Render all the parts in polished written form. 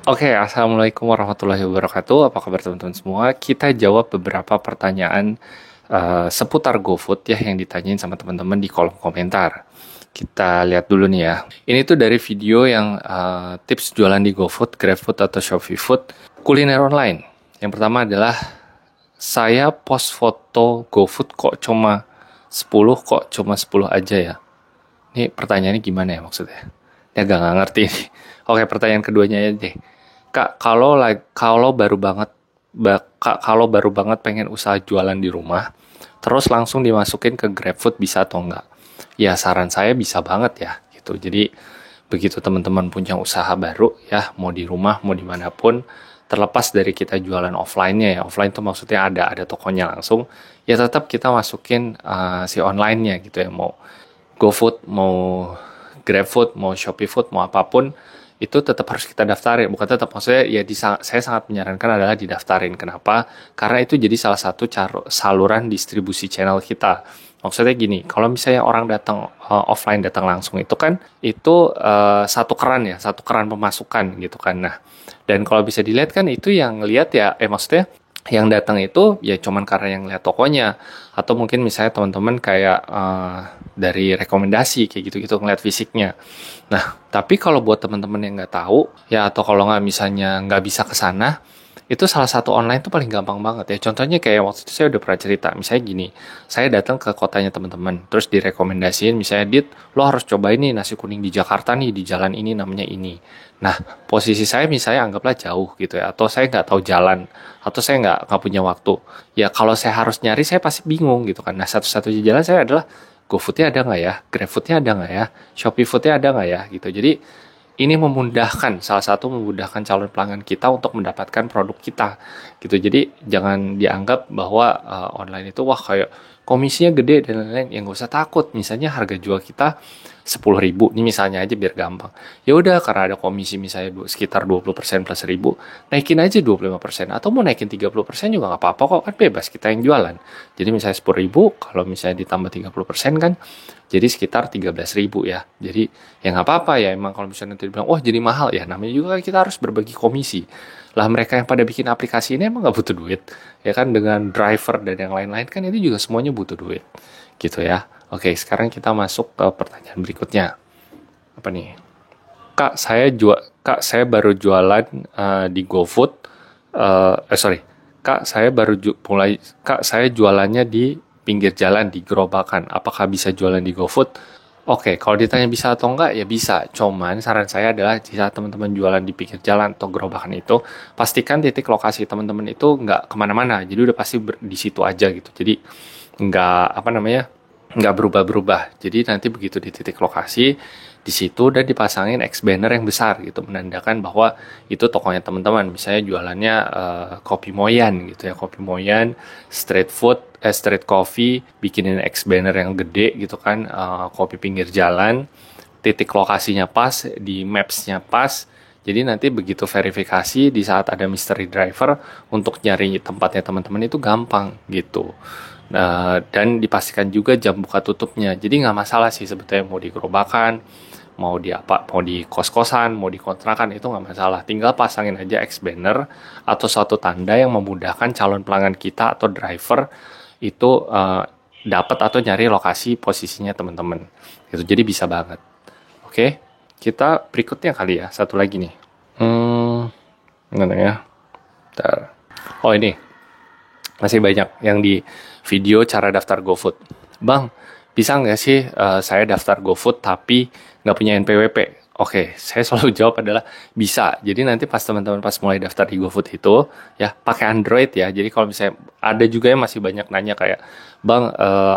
Oke, Assalamualaikum warahmatullahi wabarakatuh. Apa kabar teman-teman semua? Kita jawab beberapa pertanyaan seputar GoFood ya yang ditanyain sama teman-teman di kolom komentar. Kita lihat dulu nih ya. Ini tuh dari video yang tips jualan di GoFood, GrabFood atau Shopee Food, kuliner online. Yang pertama adalah saya post foto GoFood kok cuma 10 aja ya. Ini pertanyaannya gimana ya maksudnya? Ya gak ngerti nih. Oke, pertanyaan keduanya aja deh. Kak, kalau baru banget kalau baru banget pengen usaha jualan di rumah, terus langsung dimasukin ke GrabFood bisa atau enggak? Ya saran saya bisa banget ya gitu. Jadi begitu teman-teman punya usaha baru ya, mau di rumah, mau dimanapun, terlepas dari kita jualan offline-nya ya, offline tuh maksudnya ada tokonya langsung, ya tetap kita masukin si online-nya gitu ya, mau GoFood, mau GrabFood, mau Shopee Food, mau apapun, itu tetap harus kita daftarin. Bukan tetap, maksudnya ya saya sangat menyarankan adalah didaftarin. Kenapa? Karena itu jadi salah satu saluran distribusi channel kita. Maksudnya gini, kalau misalnya orang datang offline, datang langsung itu kan, itu satu keran pemasukan gitu kan. Nah, dan kalau bisa dilihat kan itu yang lihat ya, maksudnya yang datang itu ya cuman karena yang lihat tokonya, atau mungkin misalnya teman-teman kayak dari rekomendasi kayak gitu-gitu ngeliat fisiknya. Nah, tapi kalau buat teman-teman yang nggak tahu ya, atau kalau nggak misalnya nggak bisa ke sana, itu salah satu online tuh paling gampang banget ya. Contohnya kayak waktu itu saya udah pernah cerita, misalnya gini, saya datang ke kotanya teman-teman, terus direkomendasiin misalnya, Dit, lo harus cobain nih nasi kuning di Jakarta nih, di jalan ini namanya ini. Nah, posisi saya misalnya anggaplah jauh gitu ya, atau saya nggak tahu jalan, atau saya nggak punya waktu. Ya kalau saya harus nyari, saya pasti bingung gitu kan. Nah, satu-satunya jalan saya adalah GoFood-nya ada nggak ya, GrabFood-nya ada nggak ya, Shopee Food-nya ada nggak ya gitu. Jadi ini memudahkan, salah satu memudahkan calon pelanggan kita untuk mendapatkan produk kita gitu. Jadi jangan dianggap bahwa online itu wah kayak komisinya gede dan lain-lain. Ya nggak usah takut. Misalnya harga jual kita 10.000, ini misalnya aja biar gampang. Ya udah, karena ada komisi misalnya sekitar 20% plus 1.000, naikin aja 25%, atau mau naikin 30% juga nggak apa-apa kok, kan bebas kita yang jualan. Jadi misalnya 10.000, kalau misalnya ditambah 30% kan jadi sekitar 13.000 ya. Jadi ya nggak apa-apa ya, emang kalau misalnya nanti dibilang wah jadi mahal ya, namanya juga kita harus berbagi komisi. Lah mereka yang pada bikin aplikasi ini emang nggak butuh duit ya kan, dengan driver dan yang lain-lain kan itu juga semuanya butuh duit gitu ya. Oke, sekarang kita masuk ke pertanyaan berikutnya. Apa nih? Kak, saya baru jualan di GoFood. Sorry. Kak, saya baru mulai. Kak, saya jualannya di pinggir jalan di gerobakan. Apakah bisa jualan di GoFood? Oke, kalau ditanya bisa atau enggak, ya bisa. Cuman saran saya adalah jika teman-teman jualan di pinggir jalan atau gerobakan itu, pastikan titik lokasi teman-teman itu nggak kemana-mana. Jadi udah pasti di situ aja gitu. Jadi nggak apa namanya, nggak berubah-berubah. Jadi nanti begitu di titik lokasi, di situ udah dipasangin X banner yang besar gitu, menandakan bahwa itu tokonya teman-teman. Misalnya jualannya kopi moyan gitu ya, kopi moyan, street coffee, bikinin X banner yang gede gitu kan, kopi pinggir jalan, titik lokasinya pas, di maps-nya pas. Jadi nanti begitu verifikasi di saat ada mystery driver untuk nyari tempatnya teman-teman itu gampang gitu. Nah, dan dipastikan juga jam buka tutupnya. Jadi nggak masalah sih sebetulnya mau di gerobakan, mau di apa, mau di kos-kosan, mau di kontrakan, itu nggak masalah. Tinggal pasangin aja X banner atau suatu tanda yang memudahkan calon pelanggan kita atau driver itu dapat atau nyari lokasi posisinya teman-teman. Gitu. Jadi bisa banget. Oke, kita berikutnya kali ya, satu lagi nih. Mana ya? Bentar. Oh ini, masih banyak yang di video cara daftar GoFood. Bang, bisa nggak sih saya daftar GoFood tapi nggak punya NPWP? Oke, saya selalu jawab adalah bisa. Jadi nanti pas teman-teman pas mulai daftar di GoFood itu, ya pakai Android ya. Jadi kalau misalnya ada juga yang masih banyak nanya kayak, Bang,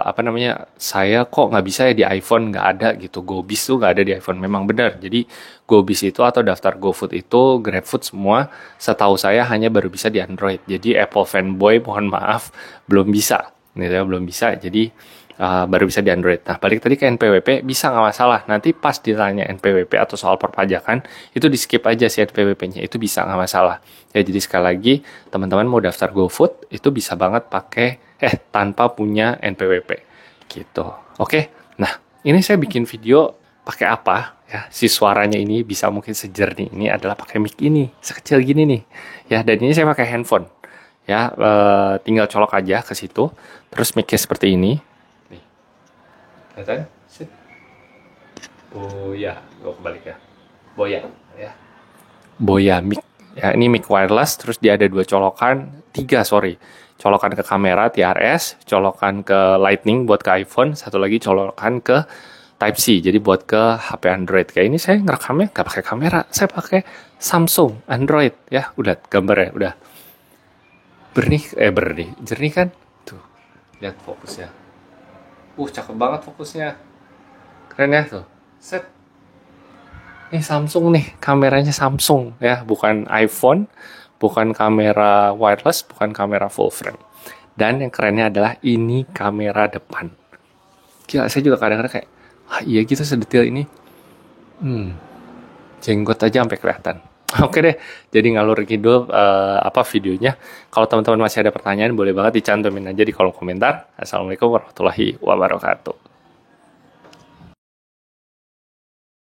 apa namanya, saya kok nggak bisa ya di iPhone, nggak ada gitu. GoBiz tuh nggak ada di iPhone. Memang benar. Jadi GoBiz itu atau daftar GoFood itu, GrabFood semua, setahu saya hanya baru bisa di Android. Jadi Apple fanboy, mohon maaf, belum bisa. Gitu ya, belum bisa. Jadi baru bisa di Android. Nah, balik tadi ke NPWP, bisa nggak masalah. Nanti pas ditanya NPWP atau soal perpajakan, itu di skip aja sih NPWP-nya. Itu bisa nggak masalah. Ya, jadi sekali lagi, teman-teman mau daftar GoFood, itu bisa banget pakai, tanpa punya NPWP. Gitu. Oke, nah, ini saya bikin video pakai apa ya, si suaranya ini bisa mungkin sejernih ini adalah pakai mic ini sekecil gini nih ya. Dan ini saya pakai handphone ya, tinggal colok aja ke situ, terus mic-nya seperti ini nih, kelihatan. Oh ya, gue kebalik ya, Boya ya, Boya mic ya. Ini mic wireless, terus dia ada tiga colokan ke kamera TRS, colokan ke Lightning buat ke iPhone, satu lagi colokan ke Type C, jadi buat ke HP Android. Kayak ini saya ngerekamnya nggak pakai kamera, saya pakai Samsung Android ya. Udah gambarnya udah jernih kan? Tuh, lihat fokusnya. Cakep banget fokusnya. Keren ya tuh. Set. Ini Samsung nih, kameranya Samsung ya, bukan iPhone, bukan kamera wireless, bukan kamera full frame. Dan yang kerennya adalah ini kamera depan. Gila, saya juga kadang-kadang kayak, iya gitu sedetail ini. Jenggot aja sampai kelihatan. Oke deh, jadi ngalur ngidul videonya. Kalau teman-teman masih ada pertanyaan, boleh banget dicantumin aja di kolom komentar. Assalamualaikum warahmatullahi wabarakatuh.